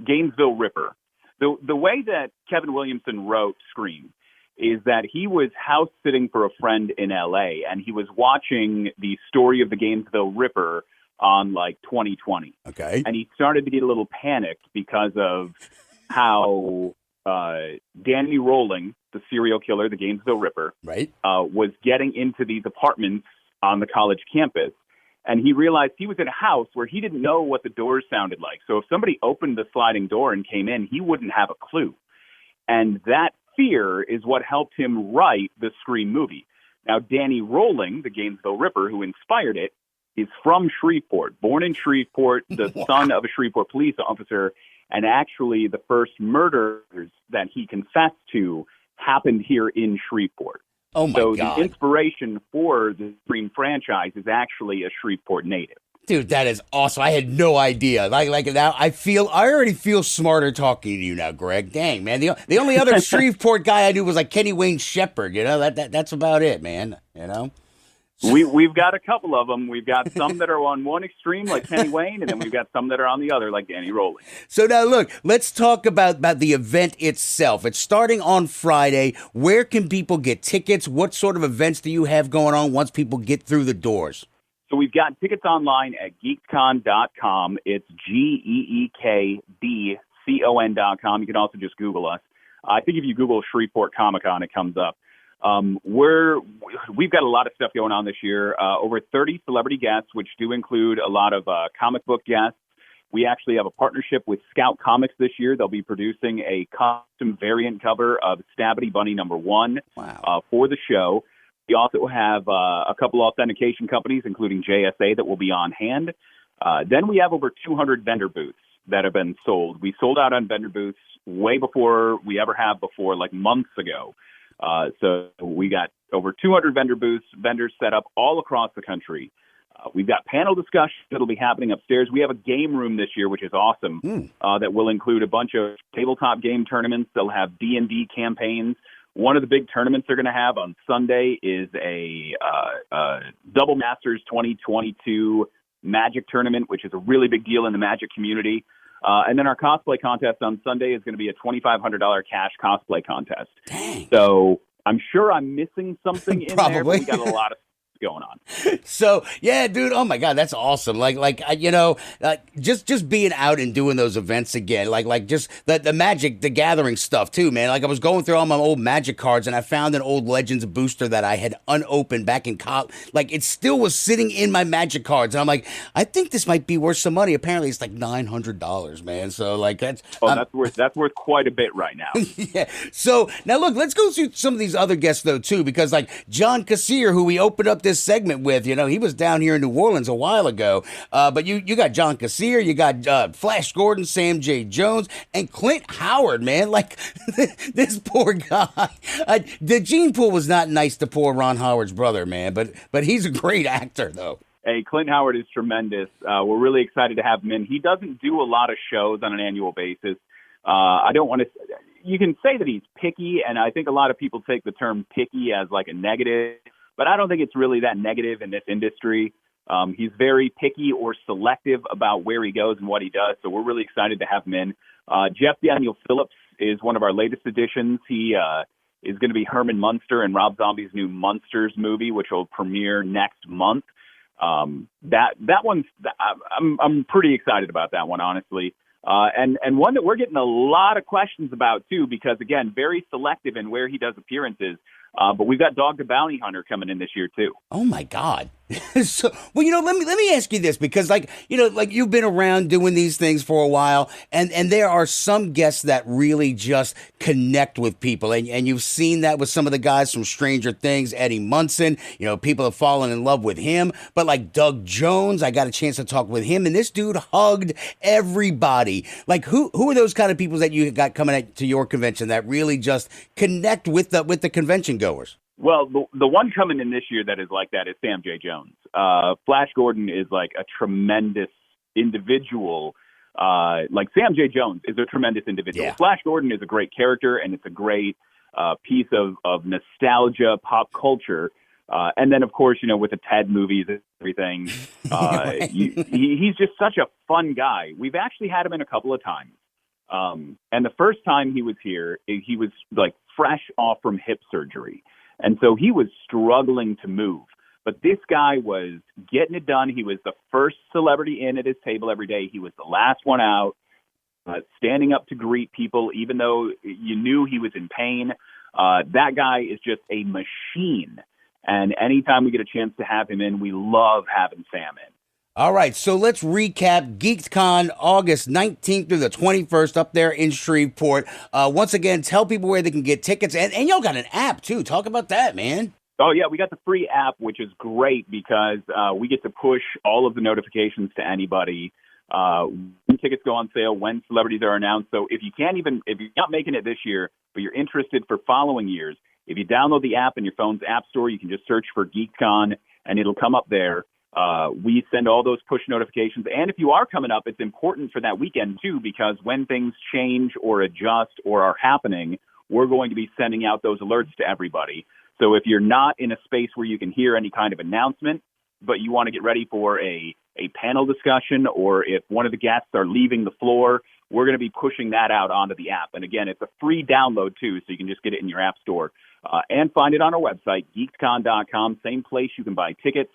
Gainesville Ripper. The way that Kevin Williamson wrote Scream is that he was house sitting for a friend in L.A. and he was watching the story of the Gainesville Ripper on like 2020. Okay. And he started to get a little panicked because of how Danny Rolling, the serial killer, the Gainesville Ripper, right, was getting into these apartments on the college campus. And he realized he was in a house where he didn't know what the doors sounded like. So if somebody opened the sliding door and came in, he wouldn't have a clue. And that fear is what helped him write the Scream movie. Now, Danny Rolling, the Gainesville Ripper, who inspired it, is from Shreveport, born in Shreveport, the son of a Shreveport police officer, and actually the first murders that he confessed to happened here in Shreveport. Oh, my God. God. The inspiration for the Scream franchise is actually a Shreveport native. Dude, that is awesome. I had no idea. Like now, I already feel smarter talking to you now, Greg. Dang, man. The only other Shreveport guy I knew was like Kenny Wayne Shepherd. You know, that's about it, man. You know? We've got a couple of them. We've got some that are on one extreme, like Kenny Wayne, and then we've got some that are on the other, like Danny Rolling. So now, look, let's talk about the event itself. It's starting on Friday. Where can people get tickets? What sort of events do you have going on once people get through the doors? So we've got tickets online at geekcon.com. It's GeekDCon.com. You can also just Google us. I think if you Google Shreveport Comic Con, it comes up. We've got a lot of stuff going on this year. Over 30 celebrity guests, which do include a lot of comic book guests. We actually have a partnership with Scout Comics this year. They'll be producing a custom variant cover of Stabbity Bunny #1 for the show. We also have a couple authentication companies, including JSA, that will be on hand. Then we have over 200 vendor booths that have been sold. We sold out on vendor booths way before we ever have before, like months ago. So we got over 200 vendors set up all across the country. We've got panel discussions that'll be happening upstairs. We have a game room this year, which is awesome, that will include a bunch of tabletop game tournaments. They'll have D&D campaigns. One of the big tournaments they're going to have on Sunday is a Double Masters 2022 Magic tournament, which is a really big deal in the Magic community. And then our cosplay contest on Sunday is going to be a $2,500 cash cosplay contest. Dang. So I'm sure I'm missing something in there, but we got a lot of going on. So yeah, dude. Oh my God, that's awesome. Just being out and doing those events again, like just the Magic, the Gathering stuff too, man. Like I was going through all my old Magic cards and I found an old Legends booster that I had unopened back in college. Like it still was sitting in my Magic cards, and I'm like, I think this might be worth some money. Apparently, it's like $900, man. So like that's that's worth quite a bit right now. Yeah. So now look, let's go through some of these other guests though too, because like John Kassir, who we opened up this segment with, you know, he was down here in New Orleans a while ago. But you got John Kassir, you got Flash Gordon, Sam J. Jones, and Clint Howard, man. Like this poor guy. The gene pool was not nice to poor Ron Howard's brother, man. But he's a great actor though. Hey, Clint Howard is tremendous. We're really excited to have him in. He doesn't do a lot of shows on an annual basis. I don't want to. You can say that he's picky, and I think a lot of people take the term picky as like a negative. But I don't think it's really that negative in this industry. He's very picky or selective about where he goes and what he does. So we're really excited to have him in. Jeff Daniel Phillips is one of our latest additions. He is going to be Herman Munster in Rob Zombie's new Munsters movie, which will premiere next month. That one's I'm pretty excited about that one, honestly. And one that we're getting a lot of questions about too, because again, very selective in where he does appearances. But we've got Dog the Bounty Hunter coming in this year too. Oh my God. So, well, you know, let me ask you this, because like you've been around doing these things for a while, and there are some guests that really just connect with people, and you've seen that with some of the guys from Stranger Things, Eddie Munson, you know, people have fallen in love with him, but like Doug Jones, I got a chance to talk with him, and this dude hugged everybody. Like who are those kind of people that you got coming to your convention that really just connect with the convention goers? Well, the one coming in this year that is like that is Sam J. Jones. Flash Gordon is like a tremendous individual. Like Sam J. Jones is a tremendous individual. Yeah. Flash Gordon is a great character, and it's a great piece of nostalgia, pop culture. And then, of course, you know, with the Ted movies and everything, he's just such a fun guy. We've actually had him in a couple of times. And the first time he was here, he was like fresh off from hip surgery. And so he was struggling to move. But this guy was getting it done. He was the first celebrity in at his table every day. He was the last one out, standing up to greet people, even though you knew he was in pain. That guy is just a machine. And anytime we get a chance to have him in, we love having Sam in. All right, so let's recap GeekCon August 19th through the 21st up there in Shreveport. Once again, tell people where they can get tickets. And y'all got an app, too. Talk about that, man. Oh, yeah, we got the free app, which is great because we get to push all of the notifications to anybody when tickets go on sale, when celebrities are announced. So if you're not making it this year, but you're interested for following years, if you download the app in your phone's app store, you can just search for GeekCon, and it'll come up there. We send all those push notifications. And if you are coming up, it's important for that weekend, too, because when things change or adjust or are happening, we're going to be sending out those alerts to everybody. So if you're not in a space where you can hear any kind of announcement, but you want to get ready for a panel discussion, or if one of the guests are leaving the floor, we're going to be pushing that out onto the app. And again, it's a free download, too, so you can just get it in your app store and find it on our website, geekcon.com, same place you can buy tickets.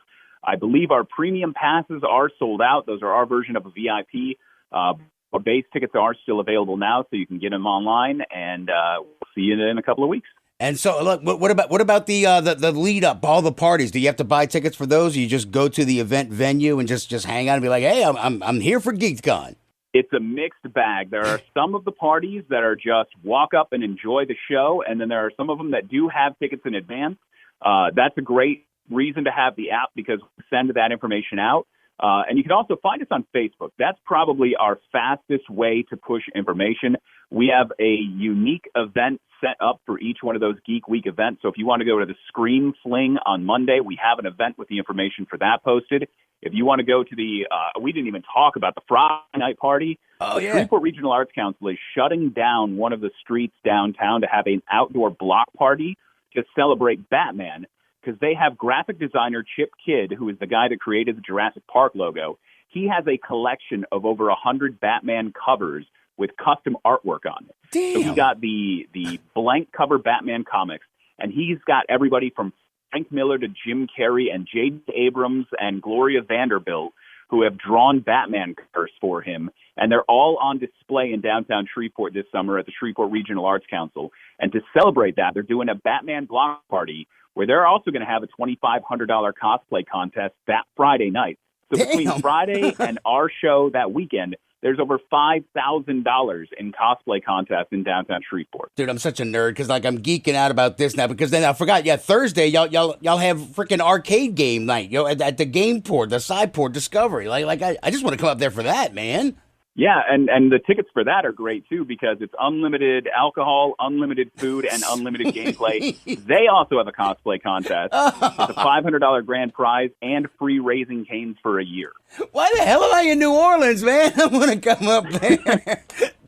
I believe our premium passes are sold out. Those are our version of a VIP. Our base tickets are still available now, so you can get them online, and we'll see you in a couple of weeks. And so, look, what about the lead up, all the parties? Do you have to buy tickets for those? Or you just go to the event venue and just hang out and be like, hey, I'm here for GeekCon? It's a mixed bag. There are some of the parties that are just walk up and enjoy the show, and then there are some of them that do have tickets in advance. That's a great reason to have the app because we send that information out. And you can also find us on Facebook. That's probably our fastest way to push information. We have a unique event set up for each one of those Geek Week events. So if you want to go to the Scream Fling on Monday, we have an event with the information for that posted. If you want to go to we didn't even talk about the Friday night party. Oh, yeah. Shreveport Regional Arts Council is shutting down one of the streets downtown to have an outdoor block party to celebrate Batman, because they have graphic designer Chip Kidd, who is the guy that created the Jurassic Park logo. He has a collection of over 100 Batman covers with custom artwork on it. Damn. So he got the blank cover Batman comics, and he's got everybody from Frank Miller to Jim Carrey and J.J. Abrams and Gloria Vanderbilt who have drawn Batman covers for him, and they're all on display in downtown Shreveport this summer at the Shreveport Regional Arts Council. And to celebrate that, they're doing a Batman block party where they're also going to have a $2,500 cosplay contest that Friday night. So between Friday and our show that weekend, there's over $5,000 in cosplay contests in downtown Shreveport. Dude, I'm such a nerd because I'm geeking out about this now because then I forgot. Yeah, Thursday y'all have freaking arcade game night. At the game port, the side port Discovery. I just want to come up there for that, man. Yeah, and the tickets for that are great, too, because it's unlimited alcohol, unlimited food, and unlimited gameplay. They also have a cosplay contest. It's a $500 grand prize and free Raising Cane's for a year. Why the hell am I in New Orleans, man? I want to come up there.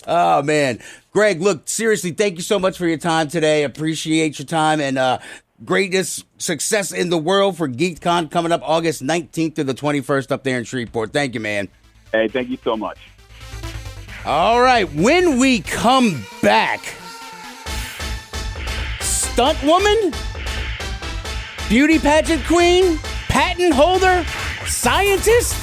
Oh, man. Greg, look, seriously, thank you so much for your time today. Appreciate your time and greatest success in the world for GeekCon coming up August 19th to the 21st up there in Shreveport. Thank you, man. Hey, thank you so much. All right, when we come back, stunt woman, beauty pageant queen, patent holder, scientist,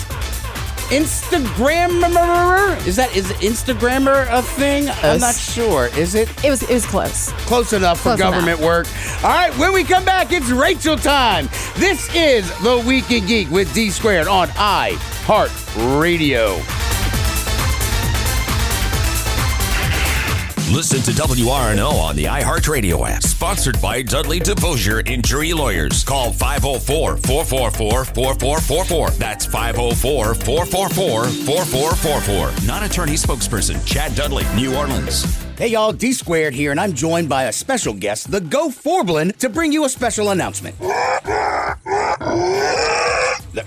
Instagrammer. Is Instagrammer a thing? I'm not sure. Is it? It was close. Close enough for government work. All right, when we come back, it's Rachel time. This is The Week in Geek with D Squared on iHeartRadio. Listen to WRNO on the iHeartRadio app. Sponsored by Dudley DeVosier Injury Lawyers. Call 504-444-4444. That's 504-444-4444. Non-attorney spokesperson, Chad Dudley, New Orleans. Hey y'all, D Squared here, and I'm joined by a special guest, the Go Forblin, to bring you a special announcement.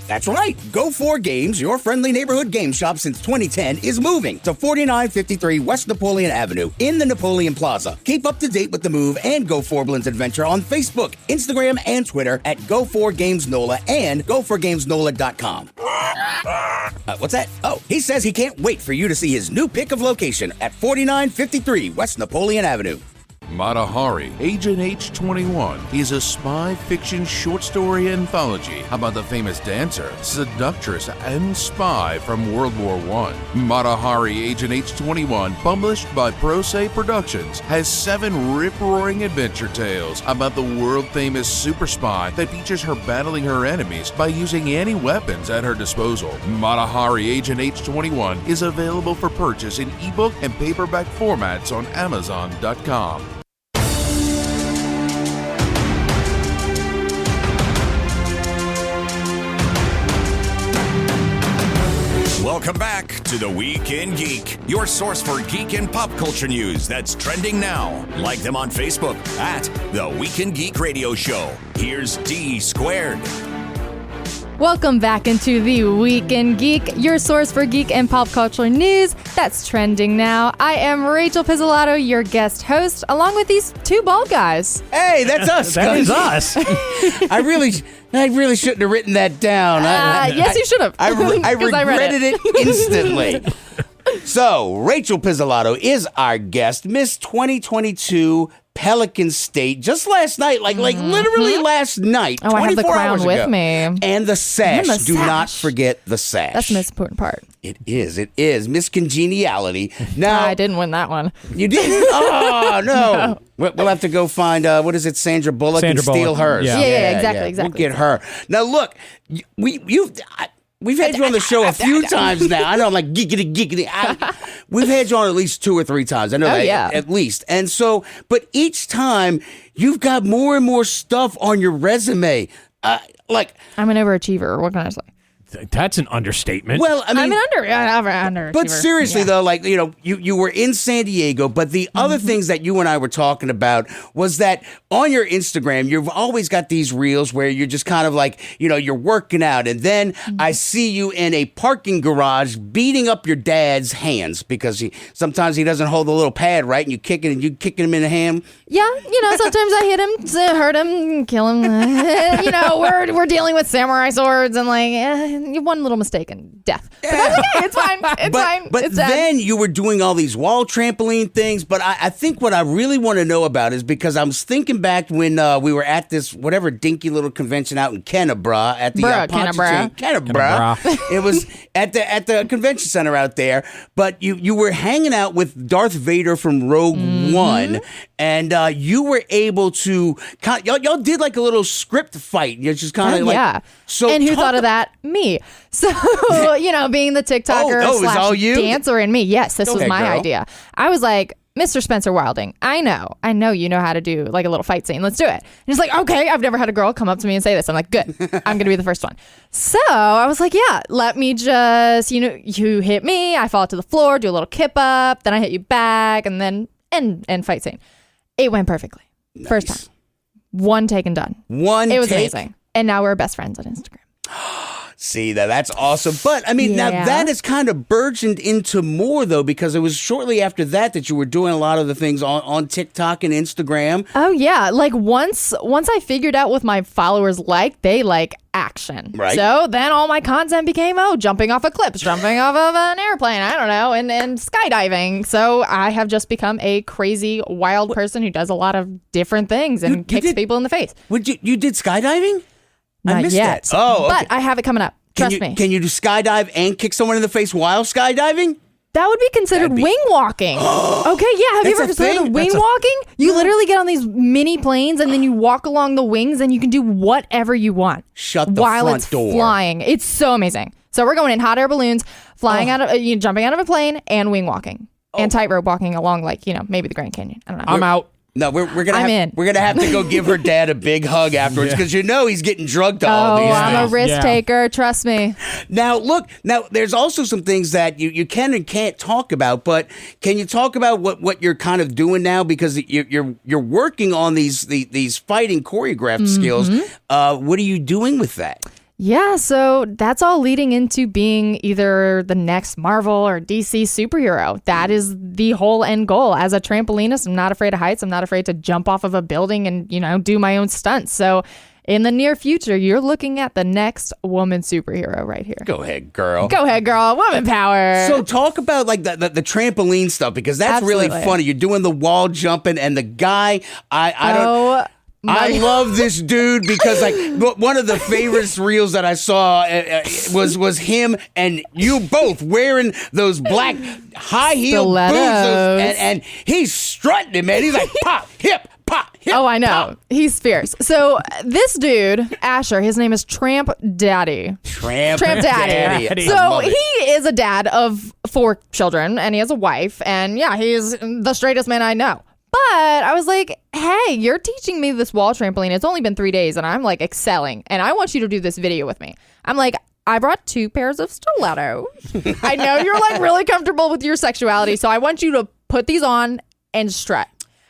That's right. Go4 Games, your friendly neighborhood game shop since 2010, is moving to 4953 West Napoleon Avenue in the Napoleon Plaza. Keep up to date with the move and Go Forblin's adventure on Facebook, Instagram, and Twitter at Go4GamesNola and GoForGamesNola.com. What's that? Oh, he says he can't wait for you to see his new pick of location at 4953 West Napoleon Avenue. Mata Hari, Agent H21 is a spy fiction short story anthology about the famous dancer, seductress, and spy from World War I. Mata Hari, Agent H21, published by Pro Se Productions, has 7 rip-roaring adventure tales about the world-famous super spy that features her battling her enemies by using any weapons at her disposal. Mata Hari, Agent H21 is available for purchase in ebook and paperback formats on Amazon.com. Welcome back to The Week in Geek, your source for geek and pop culture news that's trending now. Like them on Facebook at The Week in Geek Radio Show. Here's D Squared. Welcome back into the Week in Geek, your source for geek and pop culture news that's trending now. I am Rachel Pizzolato, your guest host, along with these 2 bald guys. Hey, that's us. That is us. I really shouldn't have written that down. Yes, you should have. I 'Cause I read regretted it instantly. So, Rachel Pizzolato is our guest, Miss 2022 Pelican State, just last night, like literally last night. Oh, I have the 24 crown hours with ago. me. And the sash. And the Do not sash. forget the sash. That's the most important part. It is. Miss Congeniality. Now, I didn't win that one. You didn't? Oh, no. We'll have to go find, what is it, Sandra Bullock, and steal hers. Yeah, exactly. We'll get her. Now, look, we've had you on the show a few times now. I know I'm like giggity. We've had you on at least 2 or 3 times. I know that at least. And so, but each time you've got more and more stuff on your resume. I'm an overachiever. What can I say? That's an understatement. Well, I mean, I'm an underachiever. But seriously, though, like, you were in San Diego, but the other things that you and I were talking about was that on your Instagram, you've always got these reels where you're just kind of like, you're working out. And then I see you in a parking garage beating up your dad's hands because sometimes he doesn't hold the little pad right and you kicking him in the hand. Yeah, sometimes I hit him, hurt him, kill him. We're dealing with samurai swords and one little mistake and death. But that's okay. It's fine. It's fine. But It's dead. then you were doing all these wall trampoline things. But I think what I really want to know about is because I was thinking back when we were at this whatever dinky little convention out in Kennebra at the Kennebra. It was at the convention center out there. But you were hanging out with Darth Vader from Rogue One, and you were able to y'all did like a little script fight. You're just kind of yeah. So and who thought of that? Me. So being the TikToker slash dancer in me. Yes, this was my idea. I was like, Mr. Spencer Wilding, I know you know how to do like a little fight scene. Let's do it. And he's like, okay, I've never had a girl come up to me and say this. I'm like, good. I'm going to be the first one. So I was like, yeah, let me just, you hit me. I fall to the floor, do a little kip up. Then I hit you back and then end fight scene. It went perfectly. Nice. First time. One take and done. It was amazing. And now we're best friends on Instagram. See, that's awesome. But, I mean, now that has kind of burgeoned into more, though, because it was shortly after that you were doing a lot of the things on TikTok and Instagram. Oh, yeah. Like, once I figured out what my followers they like action. Right. So then all my content became, jumping off of clips, jumping off of an airplane, I don't know, and skydiving. So I have just become a crazy, wild person who does a lot of different things and kicks people in the face. You did skydiving? Not I missed yet. that. Oh, okay. But I have it coming up. Trust me. Can you do skydive and kick someone in the face while skydiving? That would be considered wing walking. Okay, yeah. Have you ever considered wing walking? You literally get on these mini planes and then you walk along the wings and you can do whatever you want. Shut the while front it's door. Flying. It's so amazing. So we're going in hot air balloons, flying out of, jumping out of a plane, and wing walking, and tightrope walking along maybe the Grand Canyon. I don't know. I'm out. No, we're gonna have to go give her dad a big hug afterwards because he's getting drugged to all these things. I'm a risk taker. Trust me. Now look, there's also some things that you can and can't talk about, but can you talk about what you're kind of doing now because you're working on these fighting choreographed skills? What are you doing with that? Yeah, so that's all leading into being either the next Marvel or DC superhero. That is the whole end goal. As a trampolinist, I'm not afraid of heights. I'm not afraid to jump off of a building and, do my own stunts. So in the near future, you're looking at the next woman superhero right here. Go ahead, girl. Go ahead, girl. Woman power. So talk about like the trampoline stuff, because that's Absolutely. really funny. You're doing the wall jumping, and the guy, I love this dude because like one of the favorite reels that I saw was him and you both wearing those black high heel boots, and he's strutting it, man. He's like pop, hip. Pop, hip, oh, I know. pop. He's fierce. So this dude, Asher, his name is Tramp Daddy. Tramp Daddy. So he is a dad of 4 children, and he has a wife, and yeah, he's the straightest man I know. But I was like, hey, you're teaching me this wall trampoline. It's only been 3 days, and I'm like excelling, and I want you to do this video with me. I'm like, I brought 2 pairs of stilettos. I know you're like really comfortable with your sexuality, so I want you to put these on and strut.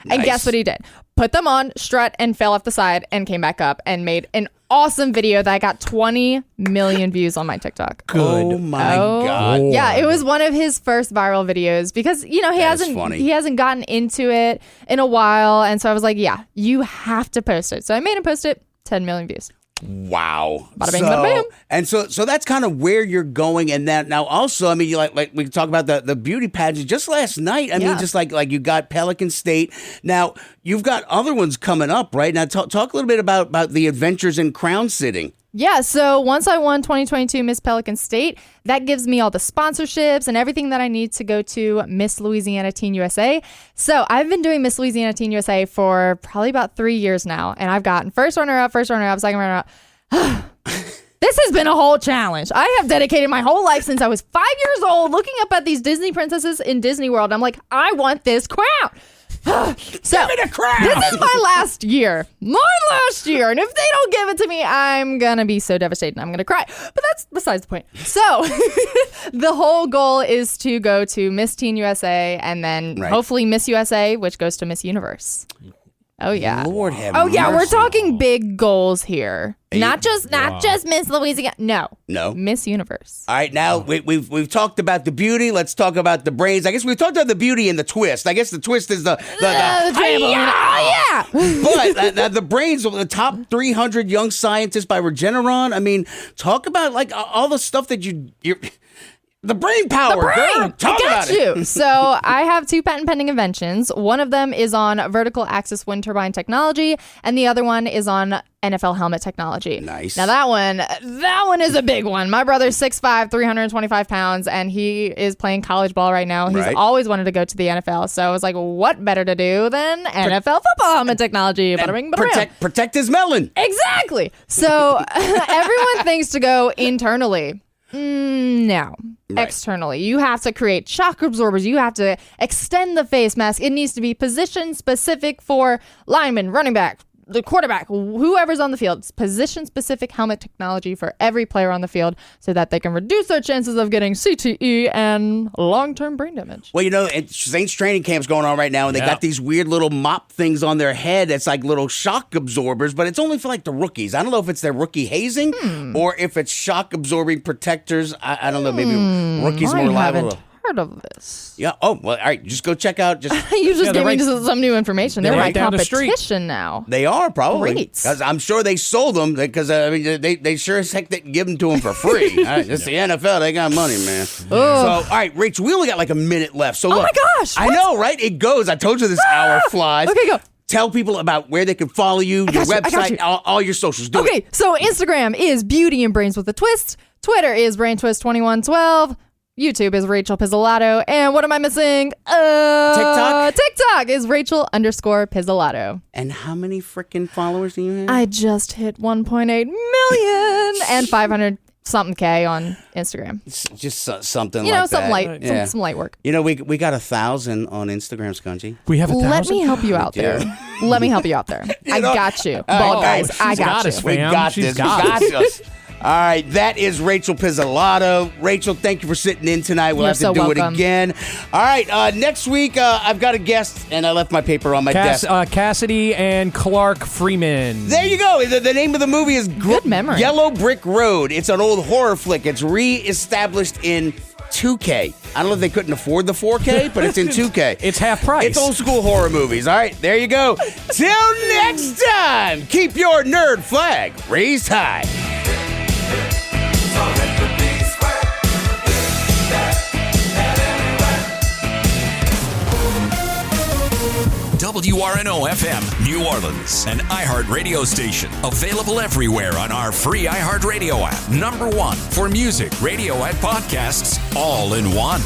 And guess what he did? Put them on, strut, and fell off the side and came back up and made an awesome video that got 20 million views on my TikTok. Good. Oh my God. Yeah, it was one of his first viral videos because, you know, he hasn't gotten into it in a while. And so I was like, yeah, you have to post it. So I made him post it, 10 million views. Wow. Bada bing, bada bam. And so that's kind of where you're going. And that now also, I mean, you like we talk about the beauty pageant just last night. I mean, just like you got Pelican State. Now you've got other ones coming up, right? Now talk a little bit about the adventures in crown sitting. Yeah, so once I won 2022 Miss Pelican State, that gives me all the sponsorships and everything that I need to go to Miss Louisiana Teen USA. So I've been doing Miss Louisiana Teen USA for probably about 3 years now, and I've gotten first runner-up, second runner-up. This has been a whole challenge. I have dedicated my whole life since I was 5 years old looking up at these Disney princesses in Disney World. I'm like, I want this crown. So give me the crown. This is my last year. And if they don't give it to me, I'm gonna be so devastated and I'm gonna cry. But that's besides the point. So the whole goal is to go to Miss Teen USA and then hopefully Miss USA, which goes to Miss Universe. Oh yeah. Lord have Oh yeah, mercy. we're talking big goals here. Not just Miss Louisiana. No. Miss Universe. All right, now we've talked about the beauty. Let's talk about the brains. I guess we've talked about the beauty and the twist. I guess the twist is the trampoline. But the brains of the top 300 young scientists by Regeneron. I mean, talk about like all the stuff that you're the brain power, girl. Talk about it. So I have 2 patent pending inventions. One of them is on vertical axis wind turbine technology, and the other one is on NFL helmet technology. Nice. Now that one is a big one. My brother's 6'5", 325 pounds, and he is playing college ball right now. He's always wanted to go to the NFL, so I was like, what better to do than NFL football helmet technology? Bada bing, bada bam. Protect his melon. Exactly. So everyone thinks to go internally. No. Externally. You have to create shock absorbers. You have to extend the face mask. It needs to be position specific for linemen, running back, the quarterback, whoever's on the field. It's position specific helmet technology for every player on the field so that they can reduce their chances of getting CTE and long-term brain damage. Well, you know, Saints training camp's going on right now, and they got these weird little mop things on their head that's like little shock absorbers, but it's only for like the rookies. I don't know if it's their rookie hazing or if it's shock absorbing protectors. I don't know. Maybe rookies more liable. Heard of this? Yeah. Oh, well, all right. Just go check out. You just gave me some new information. They're right down competition now. They are probably. Great. Because I'm sure they sold them because I mean they sure as heck didn't give them to them for free. It's the NFL. They got money, man. So all right, Rachel, we only got like a minute left. So oh look, my gosh! I know, right? It goes. I told you this hour flies. Okay, go. Tell people about where they can follow you, your website, all your socials. Do it. So Instagram is Beauty and Brains with a Twist. Twitter is BrainTwist2112. YouTube is Rachel Pizzolato. And what am I missing? TikTok? TikTok is Rachel_Pizzolato. And how many freaking followers do you have? I just hit 1.8 million and 500 something K on Instagram. Just something you like know, something that. light, some light work. You know, we got 1,000 on Instagram, Scungy. We have 1,000? Let me help you out there. Let me help you out there. I got you. Bald guys, I got you. We got this. We got us. All right, that is Rachel Pizzolato. Rachel, thank you for sitting in tonight. We'll have to do it again. All right, next week I've got a guest, and I left my paper on my desk. Cassidy and Clark Freeman. There you go. The name of the movie is Good memory. Yellow Brick Road. It's an old horror flick. It's re-established in 2K. I don't know if they couldn't afford the 4K, but it's in 2K. It's half price. It's old school horror movies. All right, there you go. Till next time, keep your nerd flag raised high. WRNO FM, New Orleans, an iHeart radio station. Available everywhere on our free iHeart Radio app. #1 for music, radio, and podcasts, all in one.